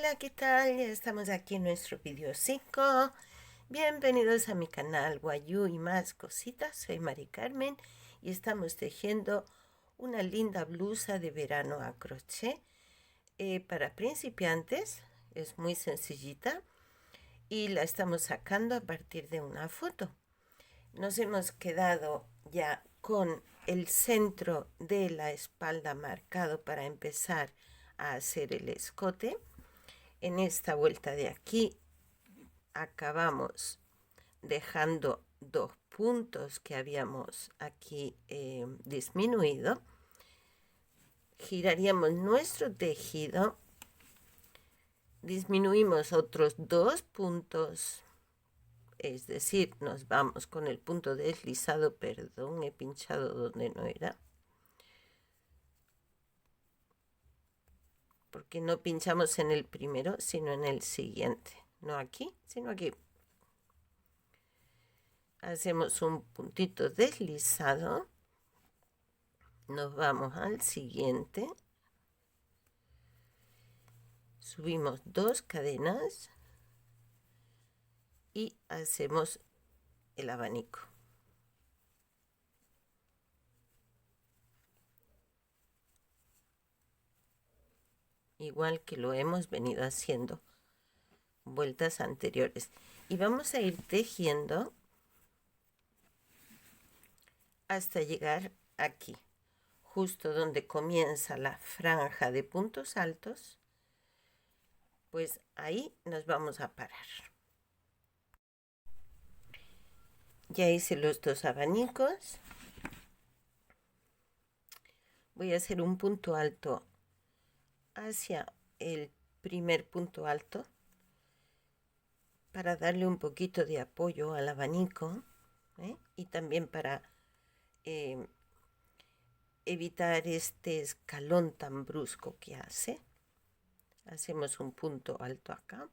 Hola, ¿qué tal? Ya estamos aquí en nuestro video 5. Bienvenidos a mi canal Guayú y más cositas. Soy Mari Carmen y estamos tejiendo una linda blusa de verano a crochet para principiantes. Es muy sencillita y la estamos sacando a partir de una foto. Nos hemos quedado ya con el centro de la espalda marcado para empezar a hacer el escote. En esta vuelta de aquí acabamos dejando dos puntos que habíamos aquí disminuido. Giraríamos nuestro tejido, disminuimos otros dos puntos, es decir, nos vamos con el punto deslizado, perdón, he pinchado donde no era, porque no pinchamos en el primero, sino en el siguiente, no aquí, sino aquí. Hacemos un puntito deslizado, nos vamos al siguiente, subimos dos cadenas y hacemos el abanico. Igual que lo hemos venido haciendo vueltas anteriores. Y vamos a ir tejiendo hasta llegar aquí, justo donde comienza la franja de puntos altos. Pues ahí nos vamos a parar. Ya hice los dos abanicos. Voy a hacer un punto alto hacia el primer punto alto para darle un poquito de apoyo al abanico, y también para evitar este escalón tan brusco que hace. Hacemos un punto alto acá,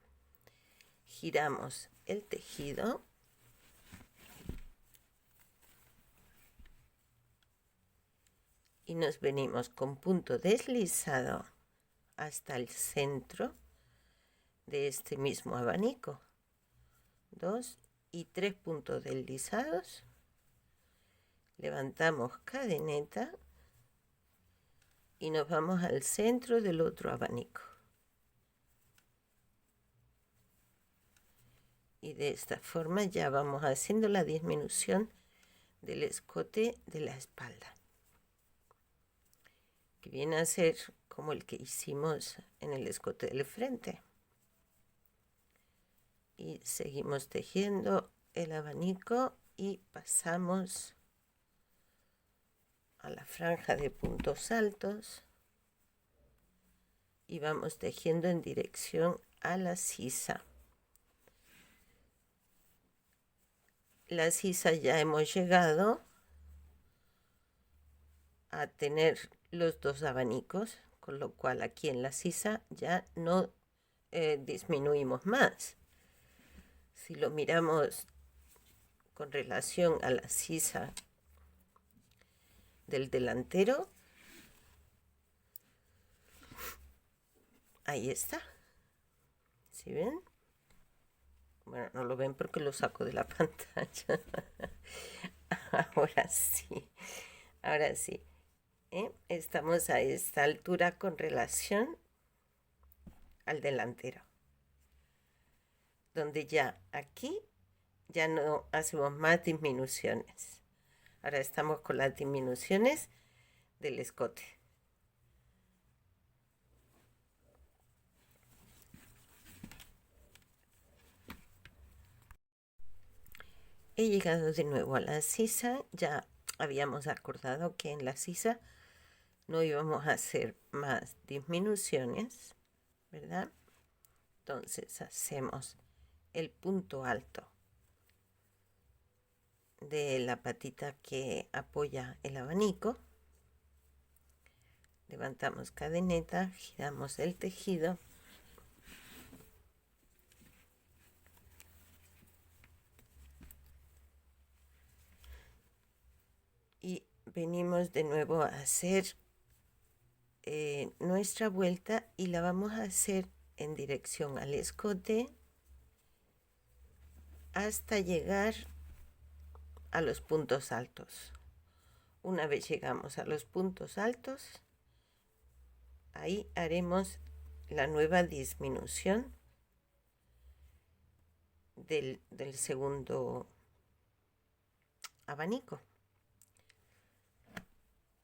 giramos el tejido y nos venimos con punto deslizado hasta el centro de este mismo abanico. 2 y 3 puntos deslizados, levantamos cadeneta y nos vamos al centro del otro abanico. Y de esta forma ya vamos haciendo la disminución del escote de la espalda, que viene a ser como el que hicimos en el escote del frente. Y seguimos tejiendo el abanico y pasamos a la franja de puntos altos y vamos tejiendo en dirección a la sisa. La sisa ya hemos llegado a tener los dos abanicos, con lo cual aquí en la sisa ya no disminuimos más. Si lo miramos con relación a la sisa del delantero, ahí está. ¿Sí ven? Bueno, no lo ven porque lo saco de la pantalla. Ahora sí, ahora sí. Estamos a esta altura con relación al delantero, donde ya aquí ya no hacemos más disminuciones. Ahora estamos con las disminuciones del escote. He llegado de nuevo a la sisa. Ya habíamos acordado que en la sisa no íbamos a hacer más disminuciones, ¿verdad? Entonces hacemos el punto alto de la patita que apoya el abanico, levantamos cadeneta, giramos el tejido y venimos de nuevo a hacer nuestra vuelta y la vamos a hacer en dirección al escote hasta llegar a los puntos altos. Una vez llegamos a los puntos altos, ahí haremos la nueva disminución del segundo abanico.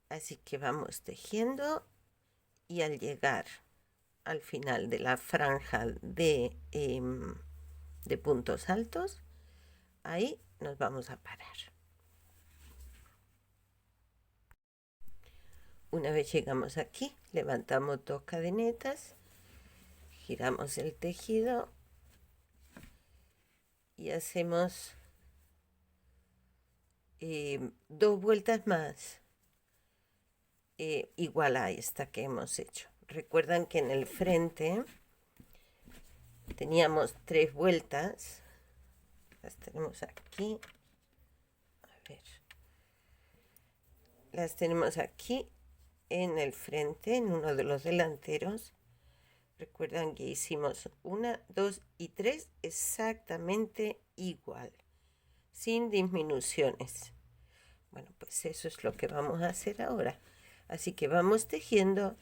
Así que vamos tejiendo y al llegar al final de la franja de puntos altos, ahí nos vamos a parar. Una vez llegamos aquí, levantamos 2 cadenetas, giramos el tejido y hacemos 2 vueltas más, igual a esta que hemos hecho. Recuerdan que en el frente teníamos 3 vueltas, las tenemos aquí, a ver, las tenemos aquí en el frente, en uno de los delanteros. Recuerdan que hicimos 1, 2 y 3 exactamente igual, sin disminuciones. Bueno, pues eso es lo que vamos a hacer ahora. Así que vamos tejiendo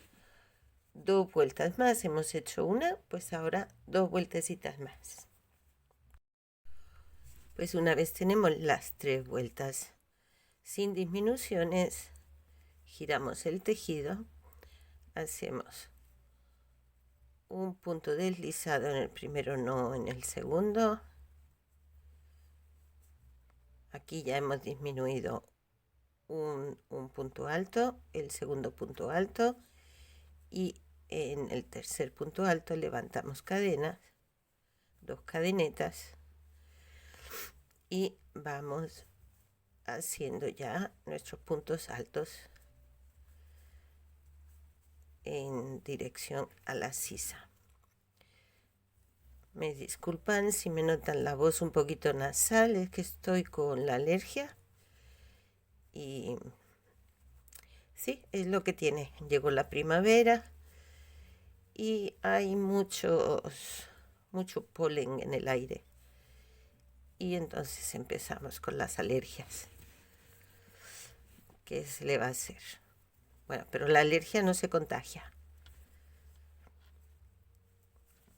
2 vueltas más. Hemos hecho una, pues ahora 2 vueltecitas más. Pues una vez tenemos las 3 vueltas sin disminuciones, giramos el tejido, hacemos un punto deslizado en el primero, no en el segundo. Aquí ya hemos disminuido un punto alto, el segundo punto alto, y en el tercer punto alto levantamos cadenas, 2 cadenetas, y vamos haciendo ya nuestros puntos altos en dirección a la sisa. Me disculpan si me notan la voz un poquito nasal, es que estoy con la alergia y sí, es lo que tiene. Llegó la primavera y hay mucho polen en el aire y entonces empezamos con las alergias. ¿Qué se le va a hacer? Bueno, pero la alergia no se contagia.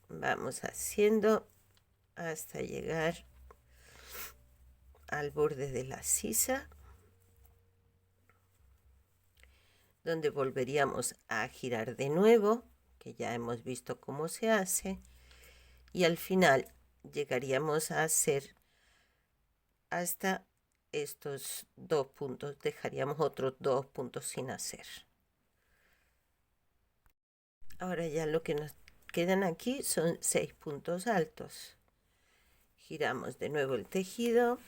Vamos haciendo hasta llegar al borde de la sisa, donde volveríamos a girar de nuevo, que ya hemos visto cómo se hace, y al final llegaríamos a hacer hasta estos 2 puntos, dejaríamos otros 2 puntos sin hacer. Ahora ya lo que nos quedan aquí son 6 puntos altos. Giramos de nuevo el tejido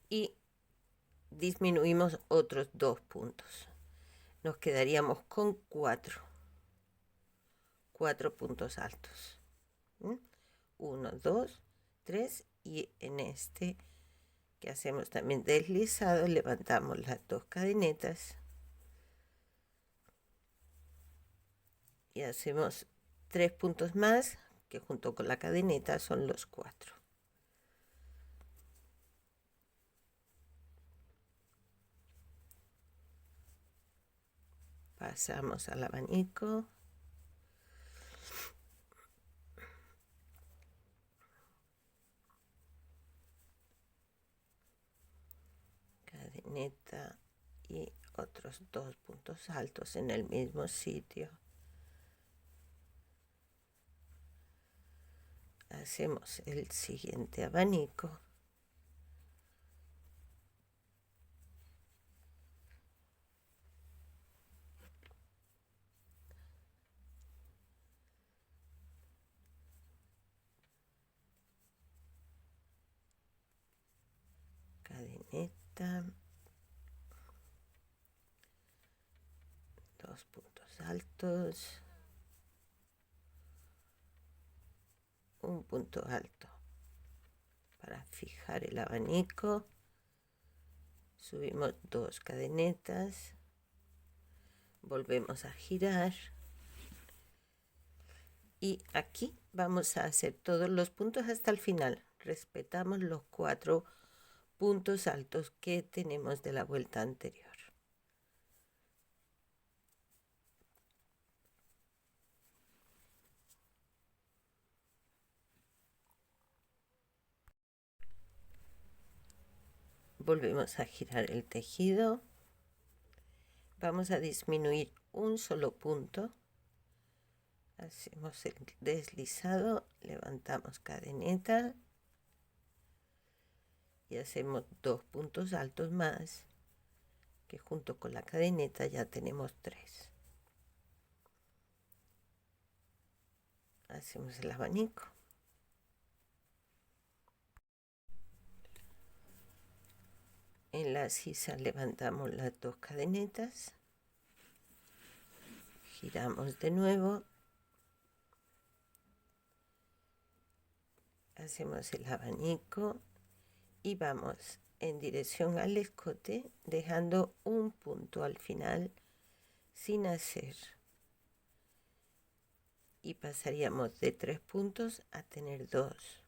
y disminuimos otros 2 puntos. Nos quedaríamos con 4 puntos altos. 1, 2, 3 y en este que hacemos también deslizado levantamos las 2 cadenetas y hacemos 3 puntos más, que junto con la cadeneta son los 4. Pasamos al abanico. Cadeneta y otros 2 puntos altos en el mismo sitio. Hacemos el siguiente abanico. Cadeneta, 2 puntos altos, un punto alto para fijar el abanico. Subimos 2 cadenetas, Volvemos a girar. Y aquí vamos a hacer todos los puntos hasta el final. Respetamos los 4 puntos altos que tenemos de la vuelta anterior. Volvemos a girar el tejido. Vamos a disminuir un solo punto. Hacemos el deslizado, levantamos cadeneta y hacemos 2 puntos altos más, que junto con la cadeneta ya tenemos 3. Hacemos el abanico. En la sisa levantamos las 2 cadenetas, giramos de nuevo, hacemos el abanico y vamos en dirección al escote, dejando un punto al final sin hacer, y pasaríamos de 3 puntos a tener 2.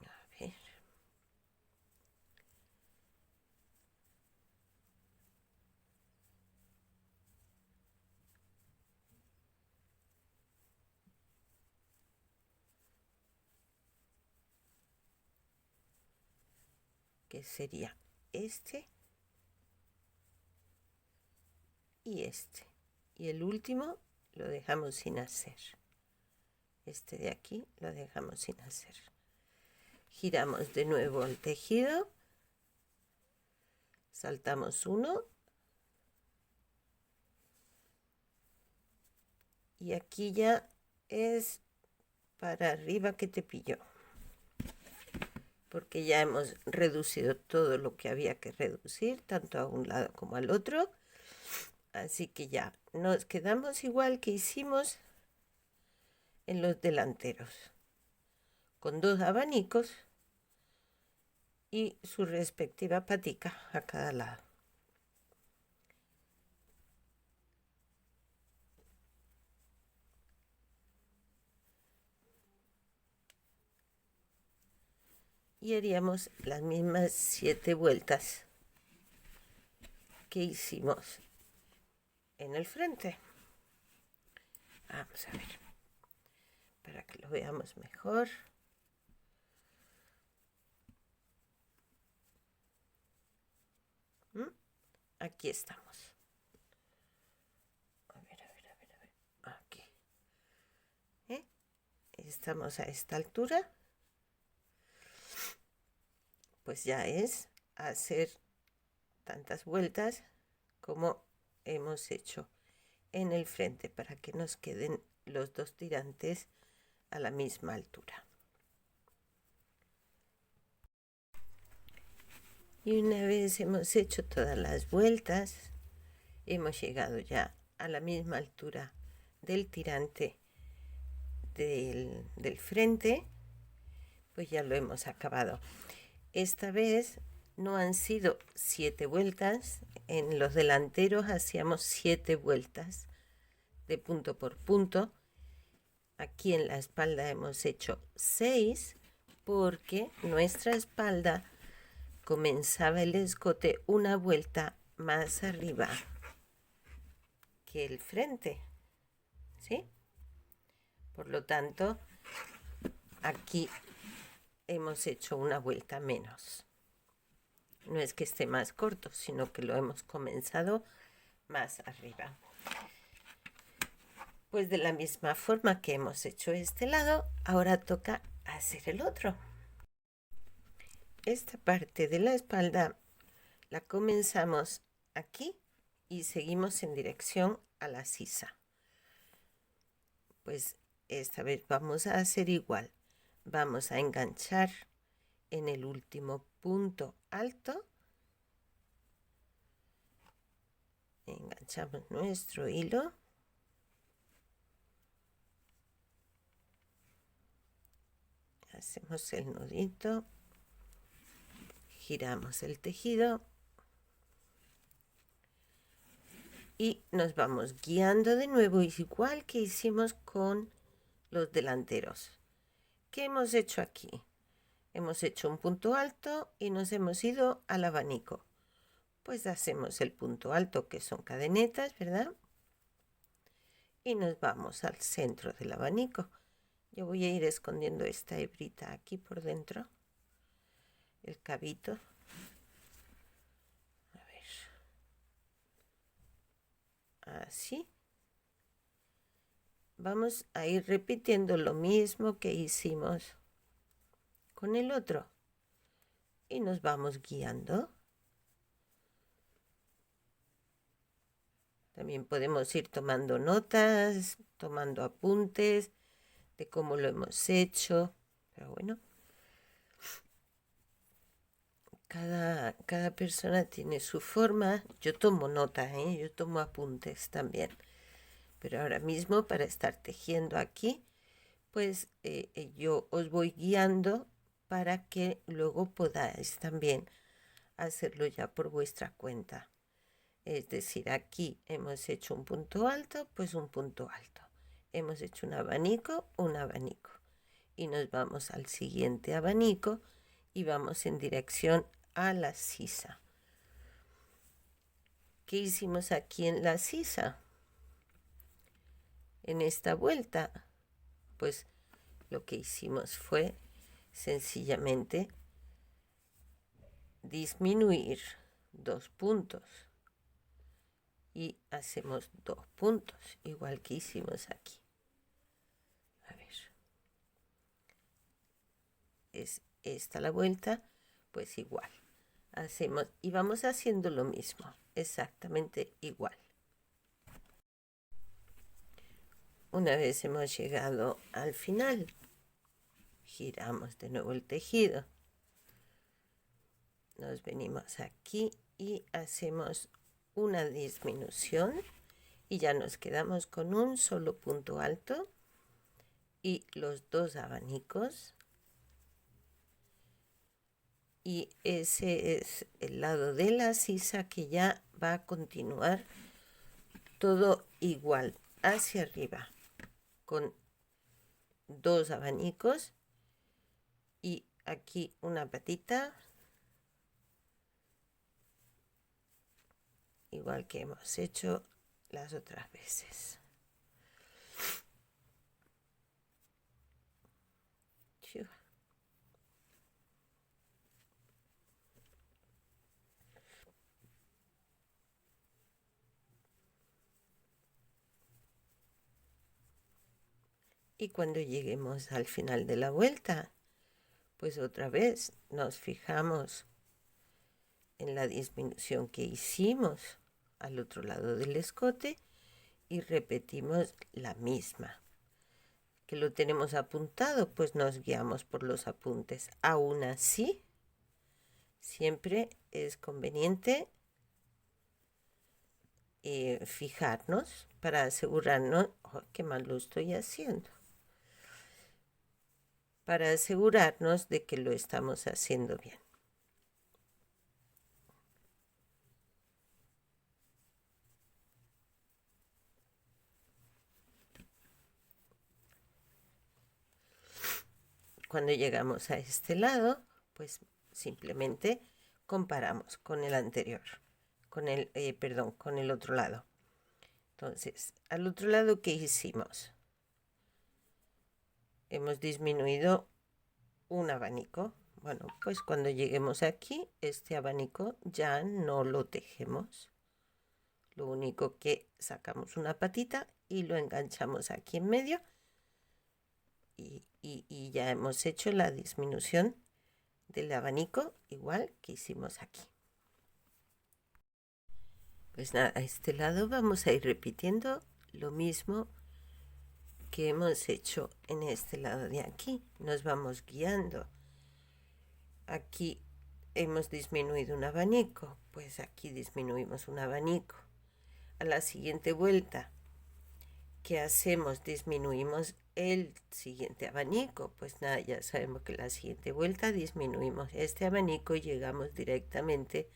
A ver. Que sería este y este, y el último lo dejamos sin hacer. Este de aquí lo dejamos sin hacer. Giramos de nuevo el tejido, saltamos uno y aquí ya es para arriba que te pilló, porque ya hemos reducido todo lo que había que reducir, tanto a un lado como al otro. Así que ya nos quedamos igual que hicimos en los delanteros, con 2 abanicos y su respectiva patica a cada lado. Y haríamos las mismas 7 vueltas que hicimos en el frente. Vamos a ver, para que lo veamos mejor. Aquí estamos. A ver. Aquí. Estamos a esta altura. Pues ya es hacer tantas vueltas como hemos hecho en el frente para que nos queden los 2 tirantes a la misma altura. Y una vez hemos hecho todas las vueltas, hemos llegado ya a la misma altura del tirante del frente, pues ya lo hemos acabado. Esta vez no han sido 7 vueltas, en los delanteros hacíamos 7 vueltas de punto por punto. Aquí en la espalda hemos hecho 6 porque nuestra espalda comenzaba el escote una vuelta más arriba que el frente, ¿sí? Por lo tanto, aquí hemos hecho una vuelta menos. No es que esté más corto, sino que lo hemos comenzado más arriba. Pues de la misma forma que hemos hecho este lado, ahora toca hacer el otro. Esta parte de la espalda la comenzamos aquí y seguimos en dirección a la sisa. Pues esta vez vamos a hacer igual. Vamos a enganchar en el último punto alto. Enganchamos nuestro hilo. hacemos el nudito, giramos el tejido y nos vamos guiando de nuevo, igual que hicimos con los delanteros. ¿Qué hemos hecho aquí? Hemos hecho un punto alto y nos hemos ido al abanico. Pues hacemos el punto alto, que son cadenetas, ¿verdad? Y nos vamos al centro del abanico. Yo voy a ir escondiendo esta hebrita aquí por dentro, el cabito. A ver. Así. Vamos a ir repitiendo lo mismo que hicimos con el otro. Y nos vamos guiando. También podemos ir tomando notas, tomando apuntes de cómo lo hemos hecho. Pero bueno, cada persona tiene su forma. Yo tomo nota, yo tomo apuntes también. Pero ahora mismo, para estar tejiendo aquí, pues yo os voy guiando para que luego podáis también hacerlo ya por vuestra cuenta. Es decir, aquí hemos hecho un punto alto, pues un punto alto. Hemos hecho un abanico. Y nos vamos al siguiente abanico y vamos en dirección a la sisa. ¿Qué hicimos aquí en la sisa? En esta vuelta, pues lo que hicimos fue sencillamente disminuir 2 puntos y hacemos 2 puntos, igual que hicimos aquí. A ver, es esta la vuelta, pues igual hacemos y vamos haciendo lo mismo, exactamente igual. Una vez hemos llegado al final, giramos de nuevo el tejido, nos venimos aquí y hacemos una disminución y ya nos quedamos con un solo punto alto y los 2 abanicos, y ese es el lado de la sisa que ya va a continuar todo igual hacia arriba con 2 abanicos y aquí una patita, igual que hemos hecho las otras veces. Y cuando lleguemos al final de la vuelta, pues otra vez nos fijamos en la disminución que hicimos al otro lado del escote y repetimos la misma. Que lo tenemos apuntado, pues nos guiamos por los apuntes. Aún así, siempre es conveniente fijarnos para asegurarnos, qué mal lo estoy haciendo, para asegurarnos de que lo estamos haciendo bien. Cuando llegamos a este lado, pues simplemente comparamos con el anterior, con el otro lado. Entonces, al otro lado, ¿qué hicimos? Hemos disminuido un abanico. Bueno, pues cuando lleguemos aquí, este abanico ya no lo tejemos. Lo único que sacamos una patita y lo enganchamos aquí en medio. Y ya hemos hecho la disminución del abanico, igual que hicimos aquí. Pues nada, a este lado vamos a ir repitiendo lo mismo que hemos hecho en este lado de aquí. Nos vamos guiando. Aquí hemos disminuido un abanico, pues aquí disminuimos un abanico. A la siguiente vuelta ¿qué hacemos? Disminuimos el siguiente abanico. Pues nada, ya sabemos que la siguiente vuelta disminuimos este abanico y llegamos directamente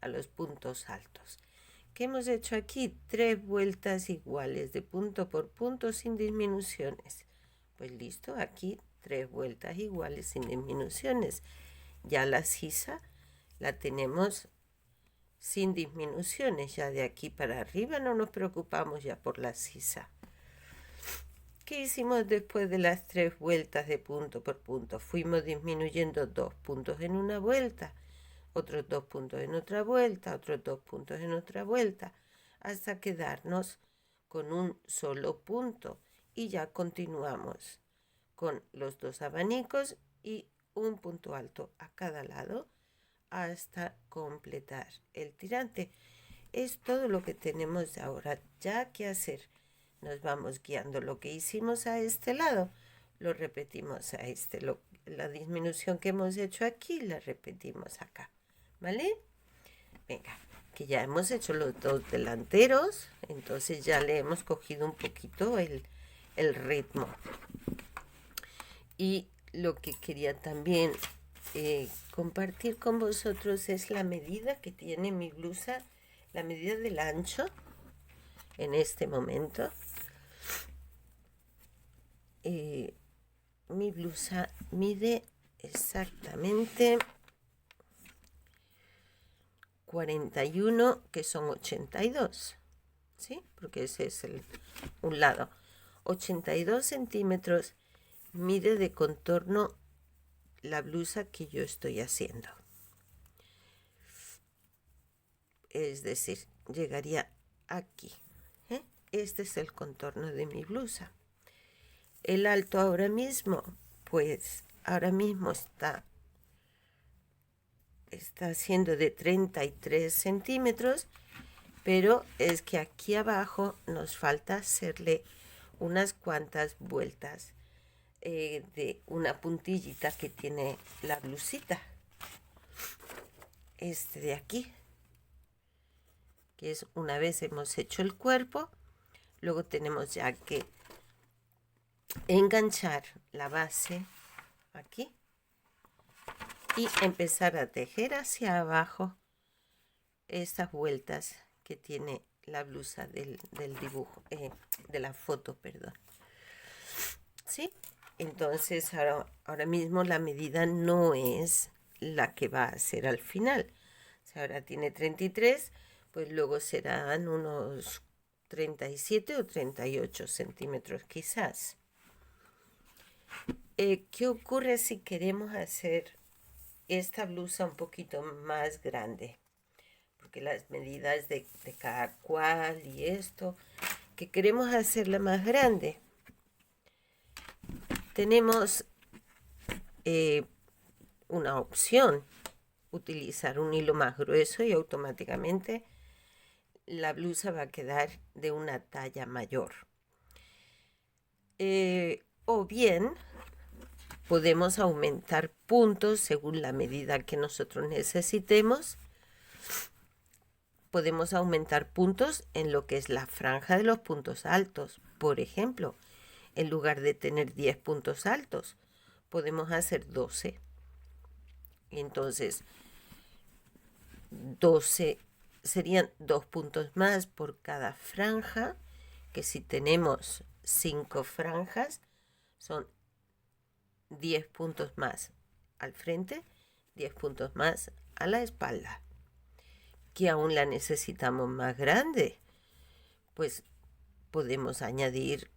a los puntos altos. ¿Qué hemos hecho aquí? 3 vueltas iguales de punto por punto sin disminuciones. Pues listo, aquí 3 vueltas iguales sin disminuciones. Ya la sisa la tenemos sin disminuciones. Ya de aquí para arriba no nos preocupamos ya por la sisa. ¿Qué hicimos después de las 3 vueltas de punto por punto? Fuimos disminuyendo 2 puntos en una vuelta, otros 2 puntos en otra vuelta, otros 2 puntos en otra vuelta, hasta quedarnos con un solo punto. Y ya continuamos con los 2 abanicos y un punto alto a cada lado hasta completar el tirante. Es todo lo que tenemos ahora ya que hacer. Nos vamos guiando. Lo que hicimos a este lado lo repetimos a este. La disminución que hemos hecho aquí la repetimos acá. ¿Vale? Venga, que ya hemos hecho los 2 delanteros, entonces ya le hemos cogido un poquito el ritmo. Y lo que quería también compartir con vosotros es la medida que tiene mi blusa, la medida del ancho en este momento. Mi blusa mide exactamente 41, que son 82, ¿sí? Porque ese es un lado. 82 centímetros mide de contorno la blusa que yo estoy haciendo. Es decir, llegaría aquí. Este es el contorno de mi blusa. El alto ahora mismo, pues ahora mismo está siendo de 33 centímetros, pero es que aquí abajo nos falta hacerle unas cuantas vueltas de una puntillita que tiene la blusita. Este de aquí, que es una vez hemos hecho el cuerpo, luego tenemos ya que enganchar la base aquí y empezar a tejer hacia abajo estas vueltas que tiene la blusa del dibujo, de la foto, perdón. ¿Sí? Entonces ahora mismo la medida no es la que va a ser al final. Si ahora tiene 33, pues luego serán unos 37 o 38 centímetros quizás. ¿Qué ocurre si queremos hacer esta blusa un poquito más grande? Porque las medidas de cada cual y esto, que queremos hacerla más grande. Tenemos una opción, utilizar un hilo más grueso y automáticamente la blusa va a quedar de una talla mayor. O bien podemos aumentar puntos según la medida que nosotros necesitemos. Podemos aumentar puntos en lo que es la franja de los puntos altos. Por ejemplo, en lugar de tener 10 puntos altos, podemos hacer 12. Entonces, 12 serían 2 puntos más por cada franja, que si tenemos 5 franjas, son 10 puntos más al frente, 10 puntos más a la espalda. Que aún la necesitamos más grande, pues podemos añadir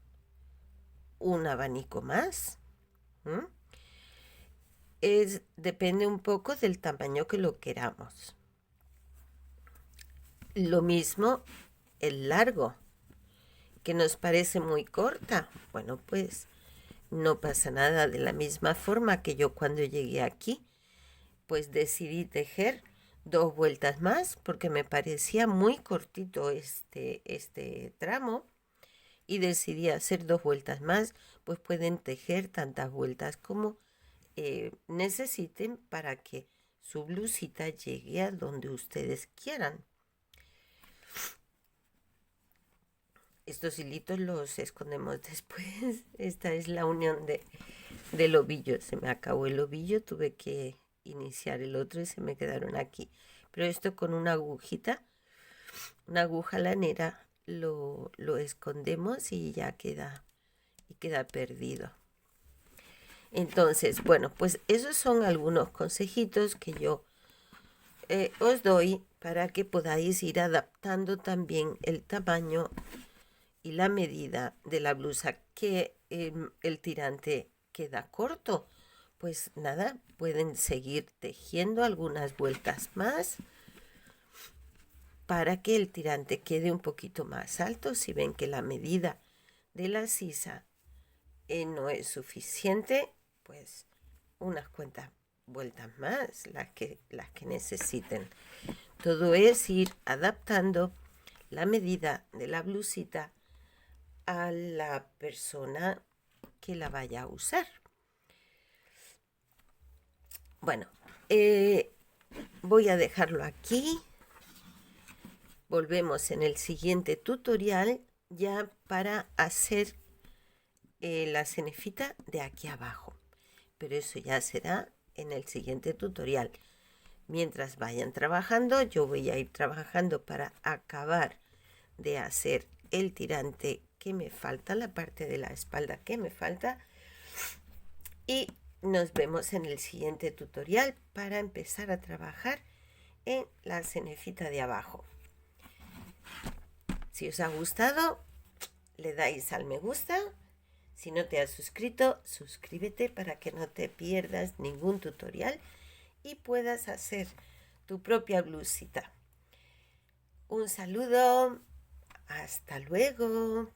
un abanico más. Depende un poco del tamaño que lo queramos. Lo mismo el largo, que nos parece muy corta. Bueno, pues no pasa nada. De la misma forma que yo cuando llegué aquí, pues decidí tejer 2 vueltas más porque me parecía muy cortito este tramo y decidí hacer 2 vueltas más. Pues pueden tejer tantas vueltas como necesiten para que su blusita llegue a donde ustedes quieran. estos hilitos los escondemos después. Esta es la unión del ovillo. Se me acabó el ovillo, tuve que iniciar el otro y se me quedaron aquí. Pero esto con una agujita, una aguja lanera, lo escondemos y ya queda perdido. Entonces, bueno, pues esos son algunos consejitos que yo os doy para que podáis ir adaptando también el tamaño y la medida de la blusa, que el tirante queda corto. Pues nada, pueden seguir tejiendo algunas vueltas más para que el tirante quede un poquito más alto. Si ven que la medida de la sisa no es suficiente, pues unas cuantas vueltas más, las que necesiten. Todo es ir adaptando la medida de la blusita a la persona que la vaya a usar. Bueno, voy a dejarlo aquí. Volvemos en el siguiente tutorial ya para hacer la cenefita de aquí abajo. Pero eso ya será en el siguiente tutorial. Mientras vayan trabajando, yo voy a ir trabajando para acabar de hacer el tirante que me falta, la parte de la espalda que me falta. Y nos vemos en el siguiente tutorial para empezar a trabajar en la cenefita de abajo. Si os ha gustado, le dais al me gusta. Si no te has suscrito, suscríbete para que no te pierdas ningún tutorial y puedas hacer tu propia blusita. Un saludo, hasta luego.